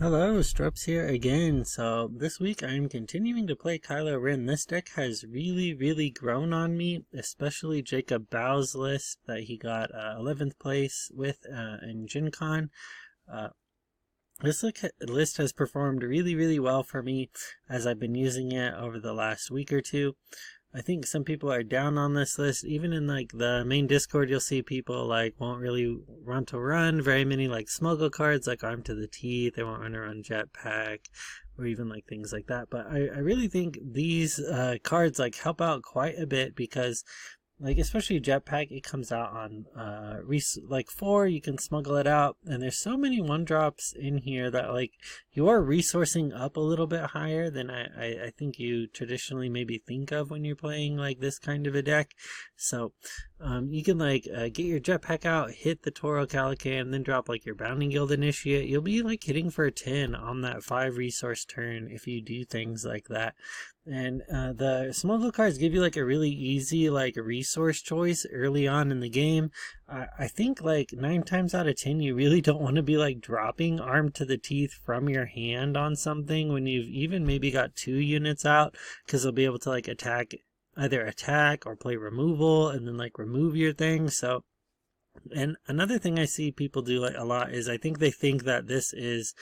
Hello, Strupes here again. So this week I'm continuing to play Kylo Ren. This deck has really grown on me, especially Jacob Bao's list that he got 11th place with in Gen Con. This list has performed really well for me as I've been using it over the last week or two. I think some people are down on this list. Even in like the main Discord, you'll see people like won't really want to run very many like smuggle cards like Arm to the Teeth. They won't run Jetpack or even like things like that. But I really think these cards like help out quite a bit because like especially Jetpack, it comes out on like 4, you can smuggle it out, and there's so many 1-drops in here that like you are resourcing up a little bit higher than I think you traditionally maybe think of when you're playing like this kind of a deck. So you can like get your Jetpack out, hit the Toro Calican, then drop like your Bounty Guild Initiate. You'll be like hitting for a 10 on that 5 resource turn if you do things like that. And the smuggle cards give you like a really easy like resource choice early on in the game. I think like 9 times out of 10 you really don't want to be like dropping Arm to the Teeth from your hand on something when you've even maybe got 2 units out, because they'll be able to like either attack or play removal and then like remove your thing. So, and another thing I see people do like a lot is I think they think that this is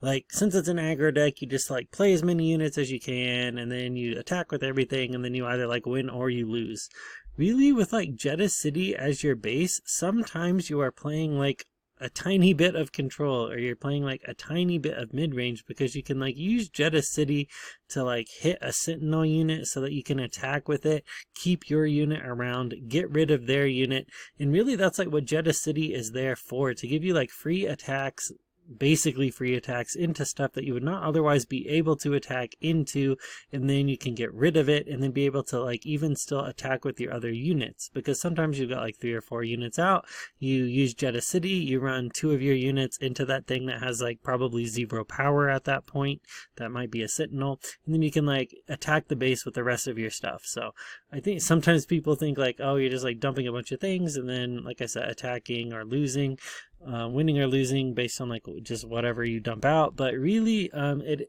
like, since it's an aggro deck, you just like play as many units as you can and then you attack with everything and then you either like win or you lose. Really, with like Jedha City as your base, sometimes you are playing like a tiny bit of control, or you're playing like a tiny bit of mid-range, because you can like use Jedha City to like hit a Sentinel unit so that you can attack with it, keep your unit around, get rid of their unit. And really that's like what Jedha City is there for, to give you like free attacks, basically free attacks into stuff that you would not otherwise be able to attack into, and then you can get rid of it and then be able to like even still attack with your other units, because sometimes you've got like 3 or 4 units out, you use Jedha City, you run 2 of your units into that thing that has like probably 0 power at that point, that might be a Sentinel, and then you can like attack the base with the rest of your stuff. So I think sometimes people think like, oh, you're just like dumping a bunch of things and then, like I said, attacking or losing, winning or losing based on like just whatever you dump out. But really and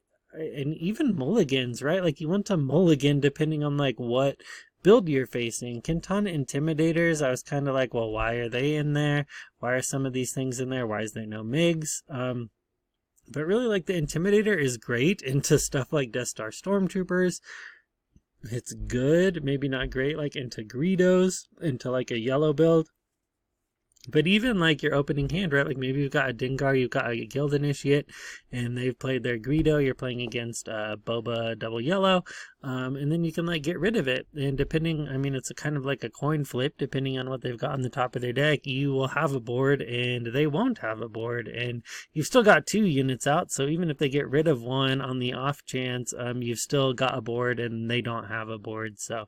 even mulligans, right? Like you want to mulligan depending on like what build you're facing. Kenton Intimidators, I was kind of like, well, why are they in there? Why are some of these things in there? Why is there no MIGs? But really, like, the Intimidator is great into stuff like Death Star Stormtroopers. It's good, maybe not great like into Greedos, into like a yellow build. But even like your opening hand, right? Like maybe you've got a Dengar, you've got a Guild Initiate, and they've played their Greedo, you're playing against Boba double yellow, and then you can like get rid of it. And depending, I mean, it's a kind of like a coin flip, depending on what they've got on the top of their deck, you will have a board and they won't have a board, and you've still got 2 units out. So even if they get rid of one on the off chance, you've still got a board and they don't have a board. So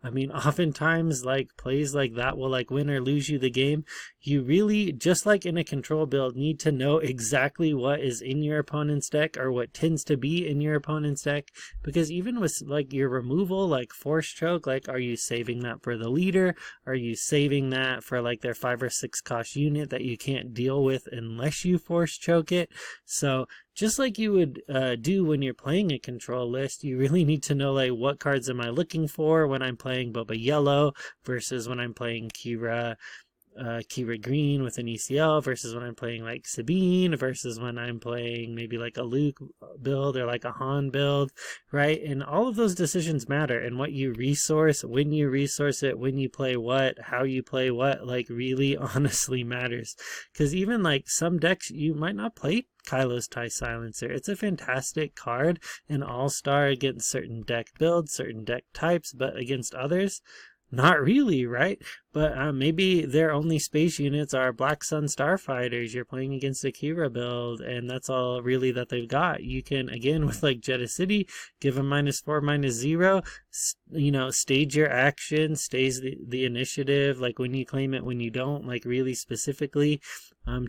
I mean, oftentimes like plays like that will like win or lose you the game. You really, just like in a control build, need to know exactly what is in your opponent's deck, or what tends to be in your opponent's deck, because even with like your removal, like Force Choke, like are you saving that for the leader? Are you saving that for like their 5 or 6 cost unit that you can't deal with unless you Force Choke it? So just like you would do when you're playing a control list, you really need to know like what cards am I looking for when I'm playing Boba Yellow versus when I'm playing Qi'ra Green with an ECL, versus when I'm playing like Sabine, versus when I'm playing maybe like a Luke build or like a Han build, right? And all of those decisions matter, and what you resource, when you resource it, when you play what, how you play what, like really honestly matters. Because even like some decks you might not play Kylo's TIE Silencer. It's a fantastic card, an all-star against certain deck builds, certain deck types, but against others, not really, right? But maybe their only space units are Black Sun Starfighters. You're playing against a Qi'ra build, and that's all really that they've got. You can, again, with like Jedha City, give them -4, -0. You know, stage your action, stays the initiative, like when you claim it, when you don't, like really specifically,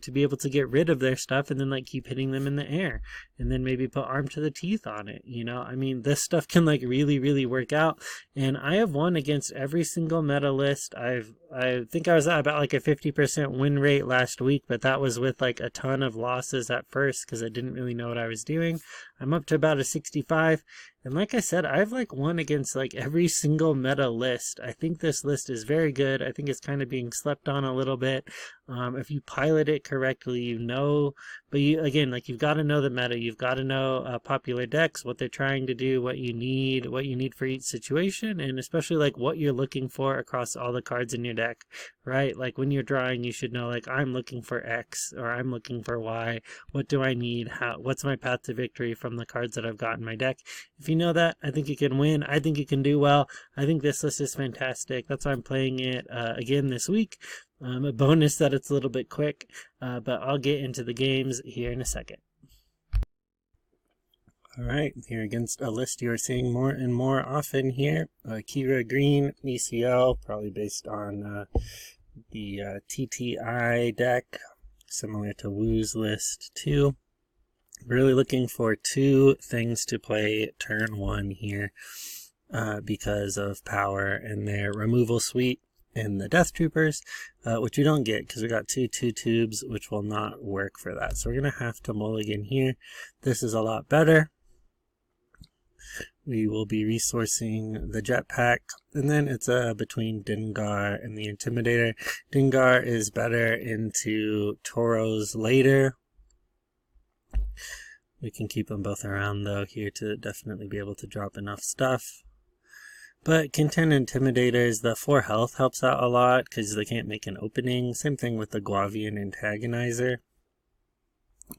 to be able to get rid of their stuff and then like keep hitting them in the air, and then maybe put Arm to the Teeth on it. You know, I mean, this stuff can like really work out, and I have won against every single meta list I've I think I was at about like a 50% win rate last week, but that was with like a ton of losses at first because I didn't really know what I was doing. I'm up to about a 65. And like I said, I've like won against like every single meta list. I think this list is very good. I think it's kind of being slept on a little bit. If you pilot it correctly, you know, but you, again, like you've got to know the meta. You've got to know popular decks, what they're trying to do, what you need for each situation, and especially like what you're looking for across all the cards in your deck, right? Like when you're drawing, you should know like I'm looking for X or I'm looking for Y. What do I need? What's my path to victory from the cards that I've got in my deck? If you know that, I think you can win. I think you can do well. I think this list is fantastic. That's why I'm playing it again this week. A bonus that it's a little bit quick, but I'll get into the games here in a second. Alright, here against a list you're seeing more and more often here. Qi'ra Green, ECL, probably based on the TTI deck, similar to Wu's list too. Really looking for two things to play turn one here because of power and their removal suite and the Death Troopers, which you don't get because we got two tubes, which will not work for that. So we're going to have to mulligan here. This is a lot better. We will be resourcing the jetpack, and then it's between Dengar and the Intimidator. Dengar is better into Toros later. We can keep them both around though here to definitely be able to drop enough stuff. But Content Intimidators, the 4 health helps out a lot because they can't make an opening. Same thing with the Guavian Antagonizer.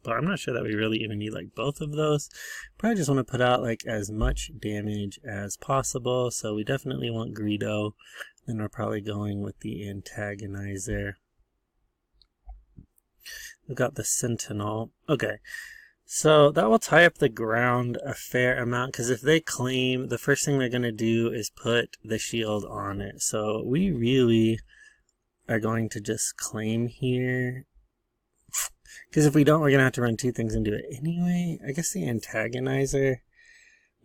But I'm not sure that we really even need like both of those. Probably just want to put out like as much damage as possible. So we definitely want Greedo. Then we're probably going with the Antagonizer. We've got the Sentinel. Okay. So that will tie up the ground a fair amount, because if they claim, the first thing they're going to do is put the shield on it. So we really are going to just claim here. Because if we don't, we're going to have to run 2 things into it anyway. I guess the Antagonizer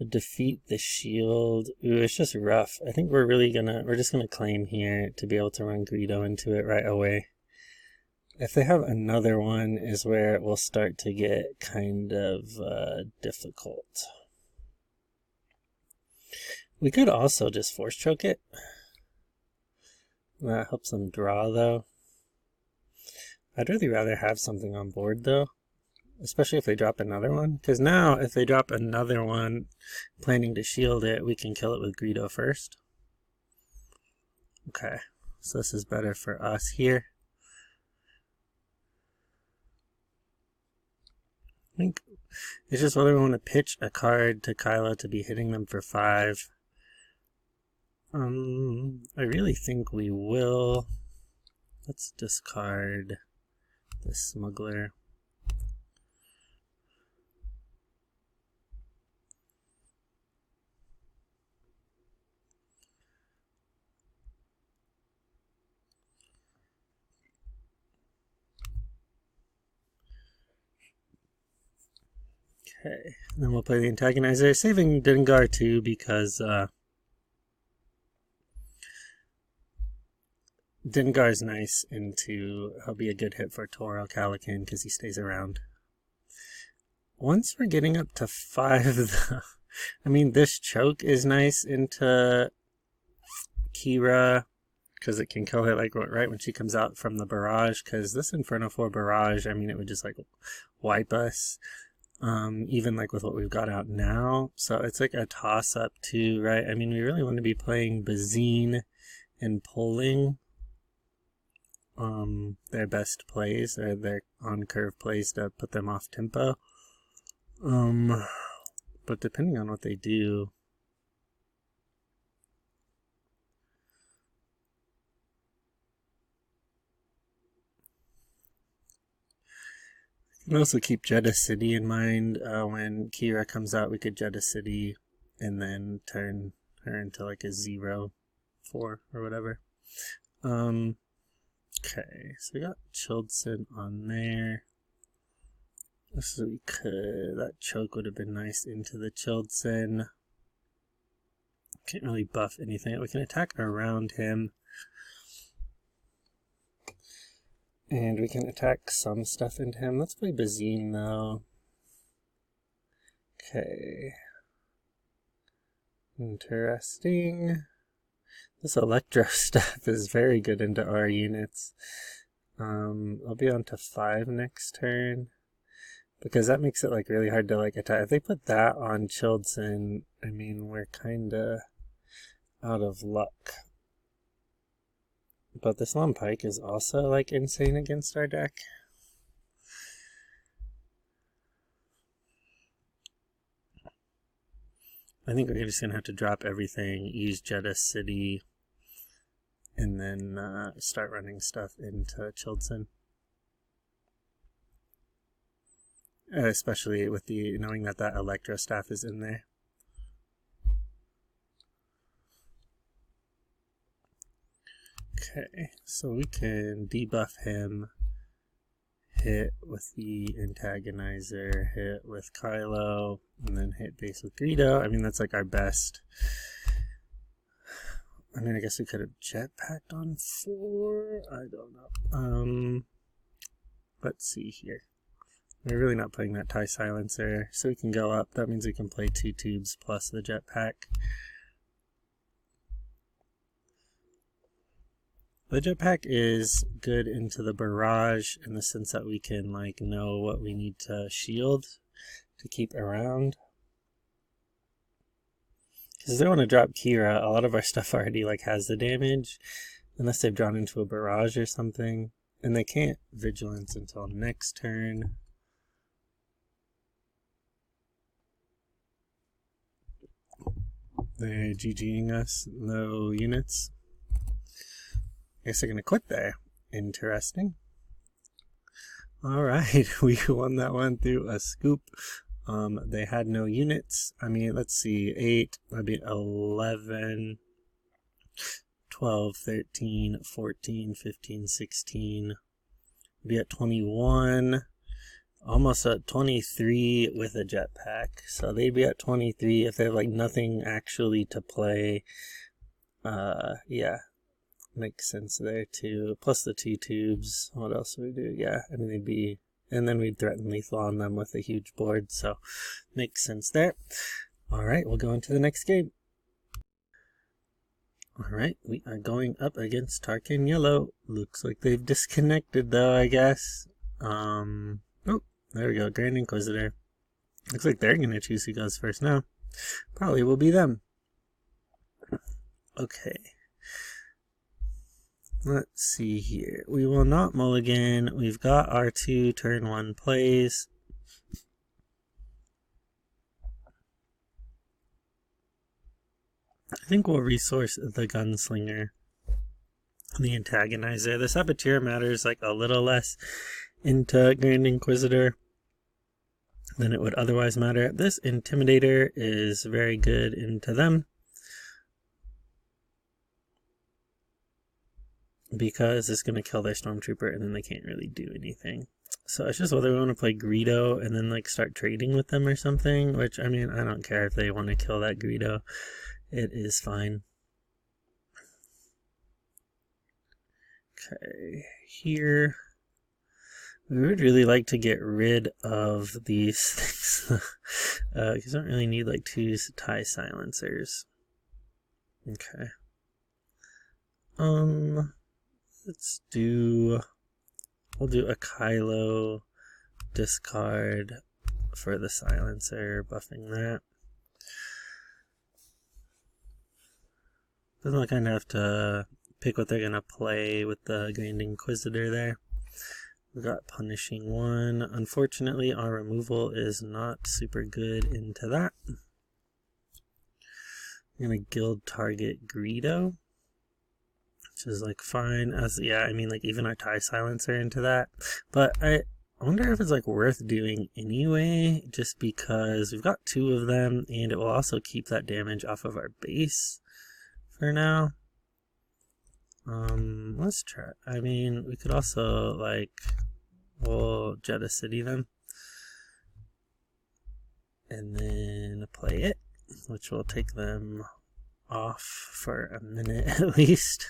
would defeat the shield. Ooh, it's just rough. I think we're just going to claim here to be able to run Greedo into it right away. If they have another one is where it will start to get kind of difficult. We could also just force choke it. That helps them draw though. I'd really rather have something on board though, especially if they drop another one. Because now if they drop another one planning to shield it, we can kill it with Greedo first. Okay, so this is better for us here. I think it's just whether we want to pitch a card to Kylo to be hitting them for 5. I really think we will. Let's discard the Smuggler. Okay, and then we'll play the Antagonizer, saving Dengar too because Dengar's nice into, he'll be a good hit for Toro Calican because he stays around. Once we're getting up to 5 though, I mean this choke is nice into Qi'ra because it can kill her like right when she comes out from the barrage, because this Inferno 4 barrage, I mean it would just like wipe us. Even like with what we've got out now. So it's like a toss-up too, right? I mean, we really want to be playing Bazine and pulling their best plays, or their on-curve plays to put them off tempo. But depending on what they do, we can also keep Jeddah City in mind. When Qi'ra comes out, we could Jeddah City and then turn her into like a 0-4 or whatever. Okay, so we got Childson on there. So we could, that choke would have been nice into the Childson. Can't really buff anything. We can attack around him. And we can attack some stuff into him. Let's play Bazine though. Okay. Interesting. This Electro stuff is very good into our units. I'll be on to 5 next turn. Because that makes it like really hard to like attack. If they put that on Childson, I mean, we're kinda out of luck. But this Long Pike is also like insane against our deck. I think we're just gonna have to drop everything, use Jeddah City, and then start running stuff into Childson. Especially with the knowing that that Electro staff is in there. Okay, so we can debuff him, hit with the Antagonizer, hit with Kylo, and then hit base with Greedo. I mean, that's like our best. I mean, I guess we could have jetpacked on 4. I don't know. Let's see here. We're really not playing that TIE Silencer, so we can go up. That means we can play 2 tubes plus the jetpack. The jetpack is good into the barrage in the sense that we can like know what we need to shield to keep around. Because they want to drop Qi'ra, a lot of our stuff already like has the damage, unless they've drawn into a barrage or something, and they can't vigilance until next turn. They're GGing us, no units. I guess they're gonna quit there. Interesting. Alright, we won that one through a scoop. They had no units. I mean, let's see, 8, that'd be 11, 12, 13, 14, 15, 16. Be at 21. Almost at 23 with a jetpack. So they'd be at 23 if they have like nothing actually to play. Yeah. Makes sense there too. Plus the 2 tubes. What else would we do? Yeah, I mean they'd be, and then we'd threaten lethal on them with a huge board, so makes sense there. Alright, we'll go into the next game. Alright, we are going up against Tarkin Yellow. Looks like they've disconnected though, I guess. Oh, there we go, Grand Inquisitor. Looks like they're gonna choose who goes first now. Probably will be them. Okay. Let's see here. We will not mulligan. We've got our 2 turn 1 plays. I think we'll resource the Gunslinger, the Antagonizer. The Saboteur matters like a little less into Grand Inquisitor than it would otherwise matter. This Intimidator is very good into them, because it's going to kill their Stormtrooper and then they can't really do anything. So it's just whether we want to play Greedo and then like start trading with them or something, which I mean, I don't care if they want to kill that Greedo. It is fine. Okay, here. We would really like to get rid of these things. Because I don't really need like 2 TIE Silencers. Okay. Let's do, we'll do a Kylo discard for the silencer, buffing that. Doesn't look kind of have to pick what they're going to play with the Grand Inquisitor there. We've got Punishing 1. Unfortunately, our removal is not super good into that. I'm going to guild target Greedo, which is like fine. As yeah, I mean like even our TIE Silencer into that. But I wonder if it's like worth doing anyway, just because we've got 2 of them and it will also keep that damage off of our base for now. Let's try. I mean, we could also like, we'll Jeddah City them and then play it, which will take them off for a minute at least.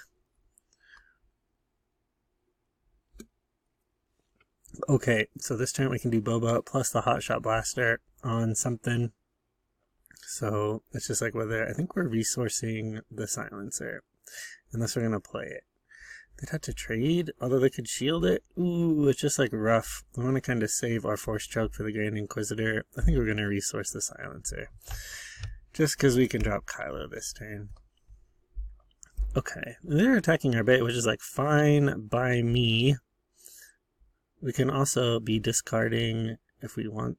Okay, so this turn we can do Boba plus the Hotshot Blaster on something. So it's just like whether, I think we're resourcing the silencer, unless we're going to play it. They'd have to trade, although they could shield it. Ooh, it's just like rough. We want to kind of save our Force Choke for the Grand Inquisitor. I think we're going to resource the silencer. Just because we can drop Kylo this turn. Okay, they're attacking our bait, which is like fine by me. We can also be discarding if we want.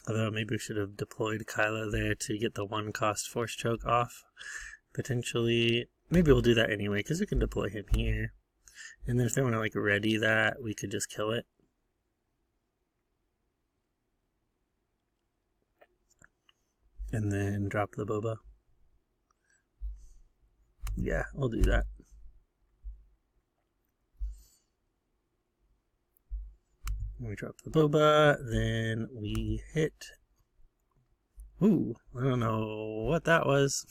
Although maybe we should have deployed Kylo there to get the 1-cost Force Choke off. Potentially. Maybe we'll do that anyway, because we can deploy him here. And then if they want to like ready that, we could just kill it. And then drop the Boba. Yeah, we'll do that. We drop the Boba, then we hit. Ooh, I don't know what that was.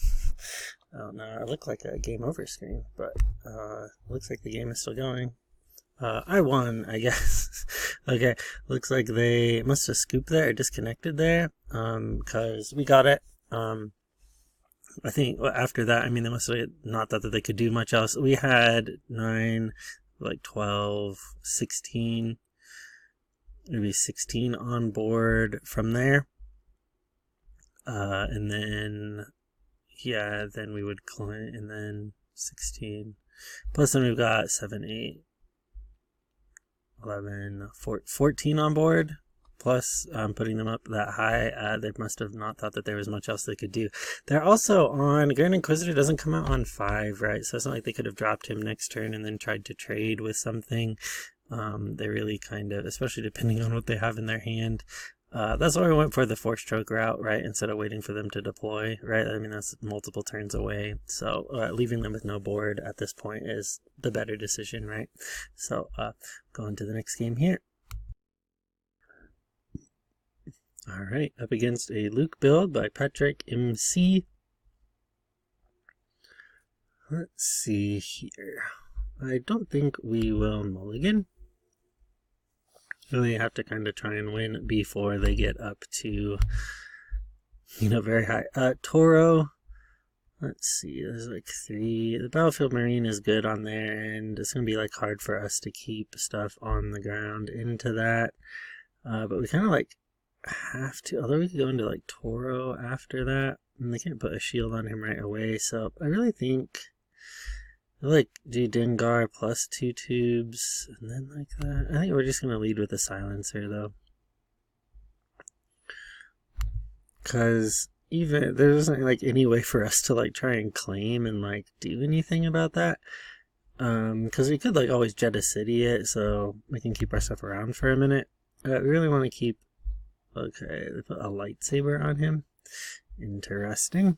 I don't know. It looked like a game over screen, but looks like the game is still going. I won, I guess. Okay, looks like they must have scooped there or disconnected there, because we got it. I think after that, I mean, they must have not thought that they could do much else. We had 9, like 12, 16, maybe 16 on board from there. And then, yeah, then we would climb, and then 16. Plus then we've got 7, 8, 11, 14 on board. Plus, putting them up that high, they must have not thought that there was much else they could do. They're also on, Grand Inquisitor doesn't come out on 5, right? So it's not like they could have dropped him next turn and then tried to trade with something. They really kind of, especially depending on what they have in their hand. That's why we went for the Force Choke route, right? Instead of waiting for them to deploy, right? I mean, that's multiple turns away. So leaving them with no board at this point is the better decision, right? So going to the next game here. Alright, up against a Luke build by Patrick MC. Let's see here. I don't think we will mulligan. Really have to kind of try and win before they get up to, you know, very high. Toro, let's see, there's like 3. The Battlefield Marine is good on there, and it's going to be like hard for us to keep stuff on the ground into that. But we kind of like have to, although we could go into like Toro after that, and they can't put a shield on him right away. So I really think I like do Dengar plus 2 tubes and then like that. I think we're just gonna lead with a silencer though, because even there isn't like any way for us to like try and claim and like do anything about that. Because we could like always Jeddah City it so we can keep our stuff around for a minute. We really want to keep. Okay, they put a lightsaber on him. Interesting.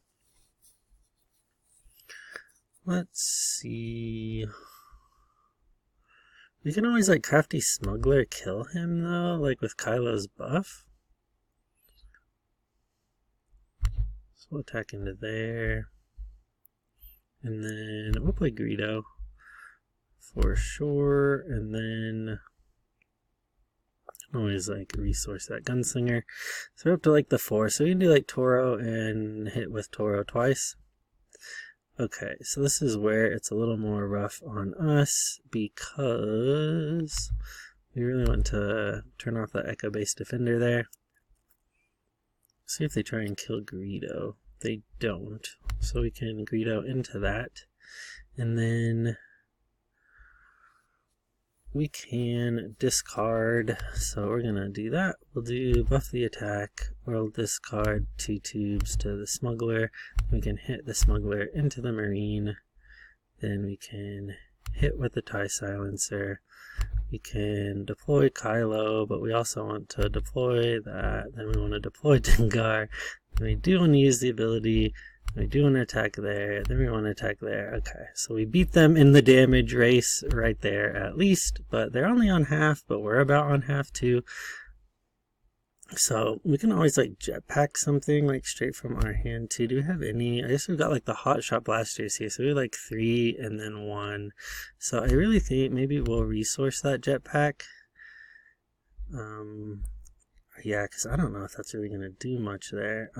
Let's see. We can always like Crafty Smuggler kill him though, like with Kylo's buff. So we'll attack into there. And then we'll play Greedo for sure. And then always like resource that gunslinger. So we're up to like the 4. So we can do like Toro and hit with Toro twice. Okay, so this is where it's a little more rough on us because we really want to turn off that Echo Base Defender there. See if they try and kill Greedo. They don't. So we can Greedo into that. And then we can discard, so we're going to do that. We'll do buff the attack, we'll discard 2 tubes to the smuggler, we can hit the smuggler into the marine, then we can hit with the TIE silencer, we can deploy Kylo, but we also want to deploy that, then we want to deploy Dengar, then we do want to use the ability, we do want to attack there, then we want to attack there. Okay, so we beat them in the damage race right there at least, but they're only on half, but we're about on half too. So we can always like jetpack something like straight from our hand too. Do we have any? I guess we've got like the hot shot blasters here. So we have like 3 and then 1. So I really think maybe we'll resource that jetpack. Yeah, because I don't know if that's really gonna do much there.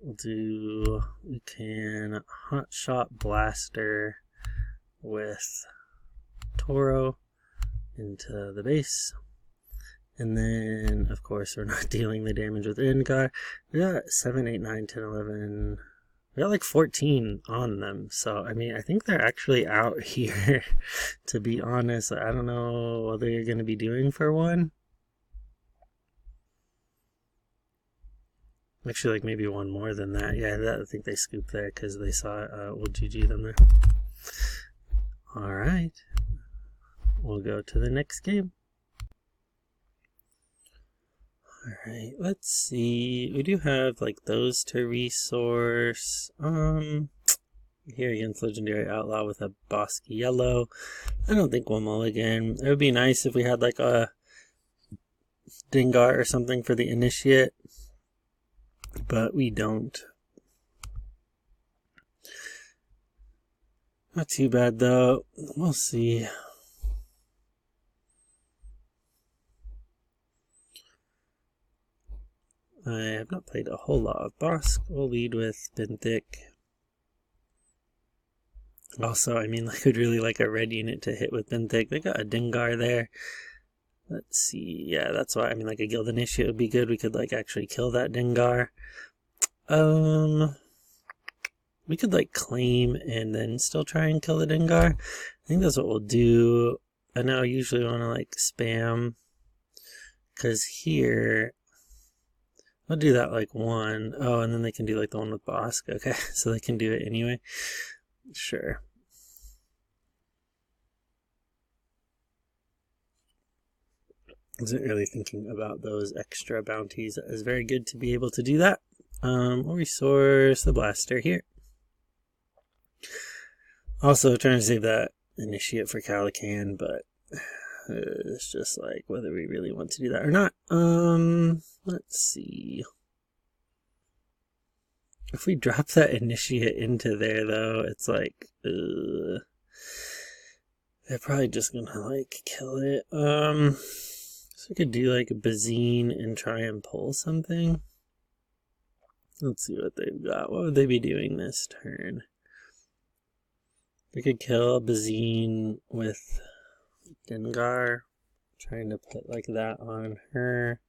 We can hot shot blaster with Toro into the base. And then, of course, we're not dealing the damage with Ingar. We got 7, 8, 9, 10, 11. We got like 14 on them. So, I mean, I think they're actually out here, to be honest. I don't know what they're going to be doing for one. Actually, like maybe one more than that. Yeah, I think they scooped there because they saw we'll GG them there. Alright. We'll go to the next game. Alright, let's see. We do have like those to resource. Here against Legendary Outlaw with a Bossk yellow. I don't think we'll mulligan. It would be nice if we had like a Dengar or something for the Initiate. But we don't. Not too bad though. We'll see. I have not played a whole lot of Bossk. We'll lead with Benthic. Also, I mean, I could really like a red unit to hit with Benthic. They got a Dengar there. Let's see. Yeah, that's why. I mean, like a Guild Initiate would be good. We could like actually kill that Dengar. We could like claim and then still try and kill the Dengar. I think that's what we'll do. I know I usually want to like spam, because here I'll do that like 1. Oh, and then they can do like the one with Bossk. Okay, so they can do it anyway. Sure. I wasn't really thinking about those extra bounties. It is very good to be able to do that. We'll resource the blaster here. Also trying to save that Initiate for Calican, but it's just like whether we really want to do that or not. Let's see. If we drop that Initiate into there though, it's like they're probably just gonna like kill it. So we could do like a Bazine and try and pull something. Let's see what they've got. What would they be doing this turn? We could kill Bazine with Dengar, trying to put like that on her.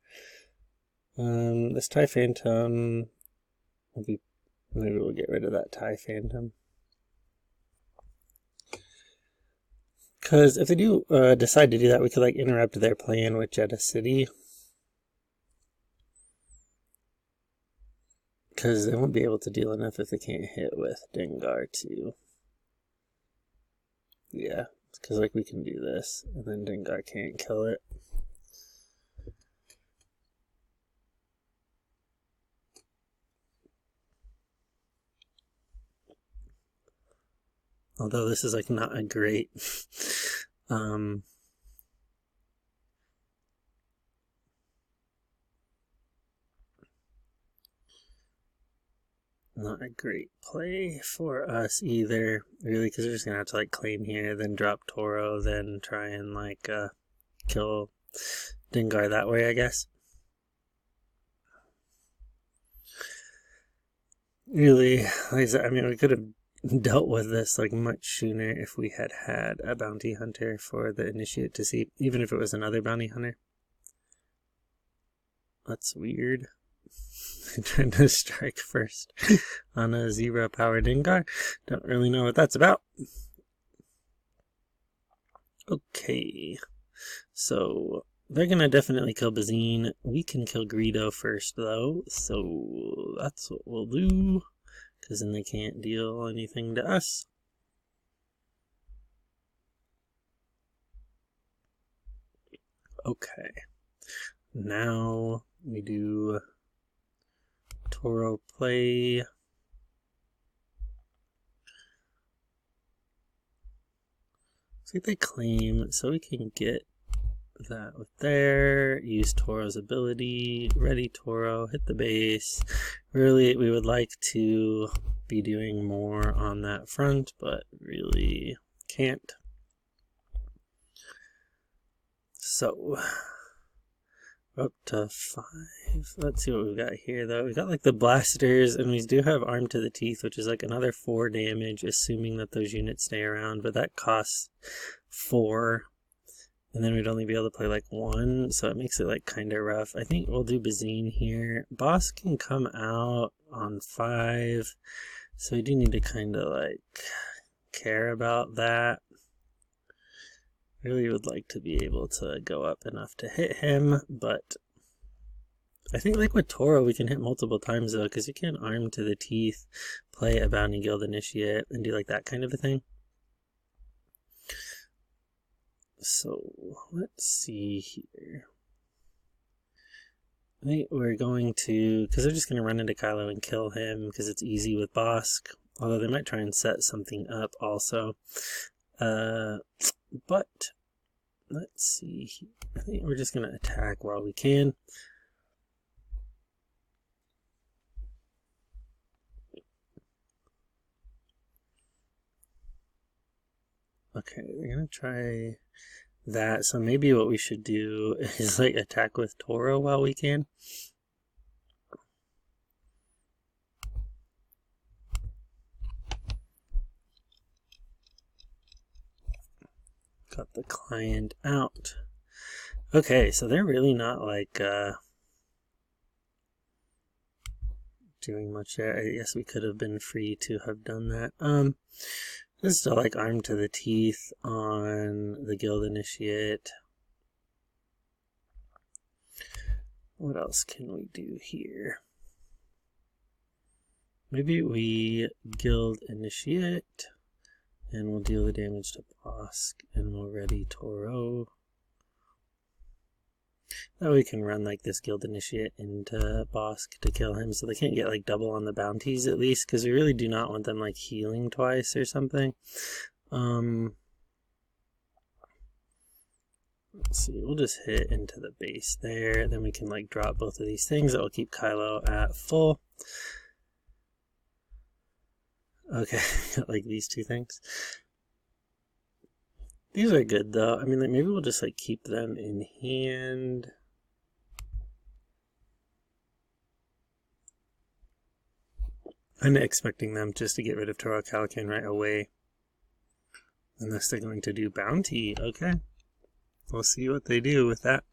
This TIE Phantom will be, maybe we'll get rid of that TIE Phantom. Because if they do decide to do that, we could like interrupt their plan with Jeddah City. Because they won't be able to deal enough if they can't hit with Dengar too. Yeah, because like we can do this, and then Dengar can't kill it. Although this is like not a great not a great play for us either, really, because we're just gonna have to like claim here, then drop Toro, then try and like kill Dengar that way, I guess. Really, like I said, I mean, we could have dealt with this like much sooner if we had had a bounty hunter for the Initiate to see, even if it was another bounty hunter. That's weird. Trying to strike first on a 0 power Dengar. Don't really know what that's about. Okay, so they're gonna definitely kill Bazine. We can kill Greedo first though, so that's what we'll do, because then they can't deal anything to us. Okay, now we do Toro play. See if they claim, so we can get that with there, use Toro's ability, ready Toro, hit the base. Really, we would like to be doing more on that front, but really can't. So, we're up to 5. Let's see what we've got here, though. We've got like the blasters, and we do have Arm to the Teeth, which is like another 4 damage, assuming that those units stay around, but that costs 4. And then we'd only be able to play like 1, so it makes it like kind of rough. I think we'll do Bazine here. Bossk can come out on 5, so we do need to kind of like care about that. Really would like to be able to go up enough to hit him, but I think like with Toro we can hit multiple times though, because you can Arm to the Teeth, play a Bounty Guild Initiate, and do like that kind of a thing. So let's see here. I think we're going to, because they're just going to run into Kylo and kill him because it's easy with Bossk, although they might try and set something up also. But let's see here. I think we're just going to attack while we can. Okay, they're going to try that, so maybe what we should do is like attack with Toro while we can. Got the client out. Okay, so they're really not like doing much there. I guess we could have been free to have done that. This is still like Arm to the Teeth on the Guild Initiate. What else can we do here? Maybe we Guild Initiate, and we'll deal the damage to Bossk, and we'll ready Toro. That way we can run like this Guild Initiate into Bossk to kill him, so they can't get like double on the bounties at least, because we really do not want them like healing twice or something. Let's see, we'll just hit into the base there, then we can like drop both of these things. That will keep Kylo at full. Okay, got like these 2 things. These are good though. I mean, like, maybe we'll just like keep them in hand. I'm expecting them just to get rid of Toro Calican right away. Unless they're going to do bounty. Okay. We'll see what they do with that.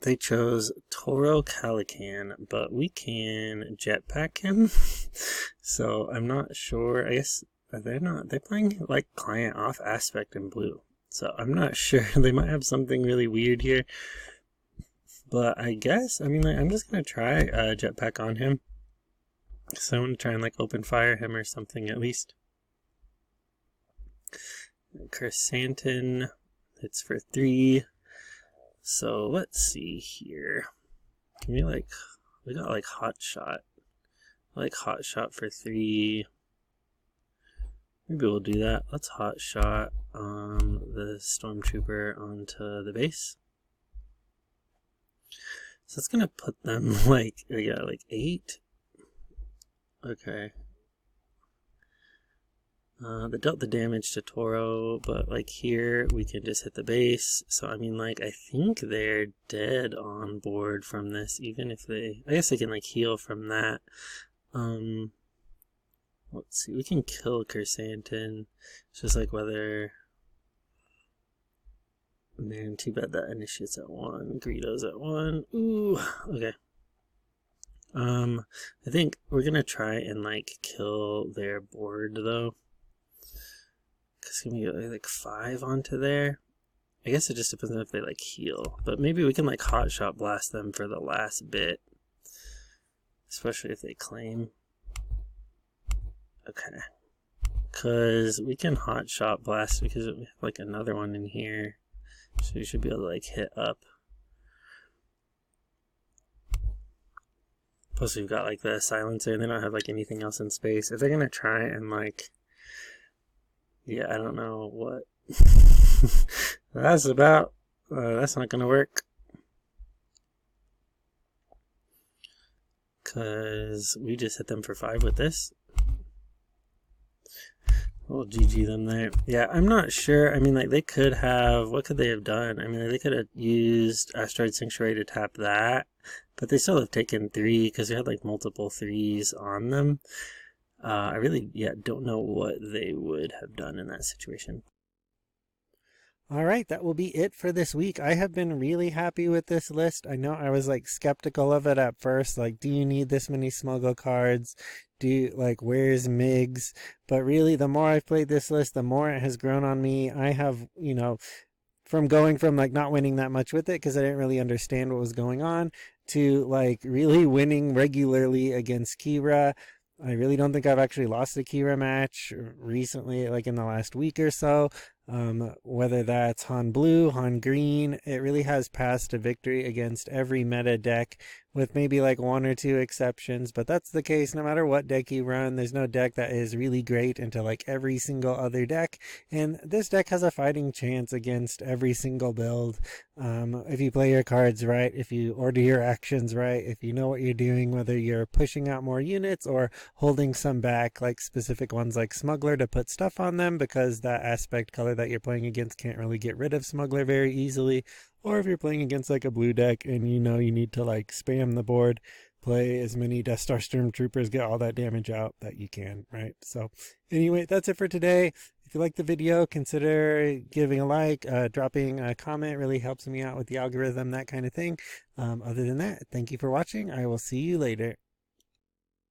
They chose Toro Calican, but we can jetpack him. So I'm not sure. I guess they're playing like client off aspect in blue. So I'm not sure. They might have something really weird here. But I guess, I mean, like, I'm just going to try a jetpack on him. So I'm going to try and like open fire him or something at least. Chrysanthemum hits for 3. So let's see here. Can we like, we got like hot shot. I like hot shot for 3. Maybe we'll do that. Let's hot shot the stormtrooper onto the base. So it's gonna put them like, yeah, like 8. Okay. They dealt the damage to Toro, but like here we can just hit the base. So I mean, like, I think they're dead on board from this, even if they, I guess they can like heal from that. Let's see, we can kill Chrysanthemum. It's just like whether, man, too bad that initiates at 1, Greedo's at 1. Ooh, okay. I think we're gonna try and like kill their board though. Cause can we get like 5 onto there? I guess it just depends on if they like heal. But maybe we can like hot shot blast them for the last bit. Especially if they claim. Okay. Cause we can hot shot blast because we have like another one in here. So we should be able to like hit up. Plus we've got like the silencer and they don't have like anything else in space. If they're gonna try and like Yeah, I don't know what that's about. That's not gonna work. Because we just hit them for 5 with this. We'll GG them there. Yeah, I'm not sure. I mean, like, they could have... What could they have done? I mean, like, they could have used Asteroid Sanctuary to tap that. But they still have taken 3 because they had, like, multiple 3s on them. I really, don't know what they would have done in that situation. All right, that will be it for this week. I have been really happy with this list. I know I was like skeptical of it at first. Like, do you need this many smuggle cards? Where's Migs? But really, the more I've played this list, the more it has grown on me. I have, from going from like not winning that much with it because I didn't really understand what was going on to like really winning regularly against Qi'ra. I really don't think I've actually lost a Qi'ra match recently, like in the last week or so. Whether that's Han Blue, Han Green, it really has passed to victory against every meta deck with maybe like 1 or 2 exceptions. But that's the case no matter what deck you run. There's no deck that is really great into like every single other deck. And this deck has a fighting chance against every single build. If you play your cards right, if you order your actions right, if you know what you're doing, whether you're pushing out more units or holding some back, like specific ones like Smuggler to put stuff on them because that aspect color that you're playing against can't really get rid of Smuggler very easily. Or if you're playing against like a blue deck and you know you need to like spam the board, play as many Death Star Stormtroopers, get all that damage out that you can, right? So anyway, that's it for today. If you like the video, consider giving a like, dropping a comment. It really helps me out with the algorithm, that kind of thing. Other than that, thank you for watching. I will see you later.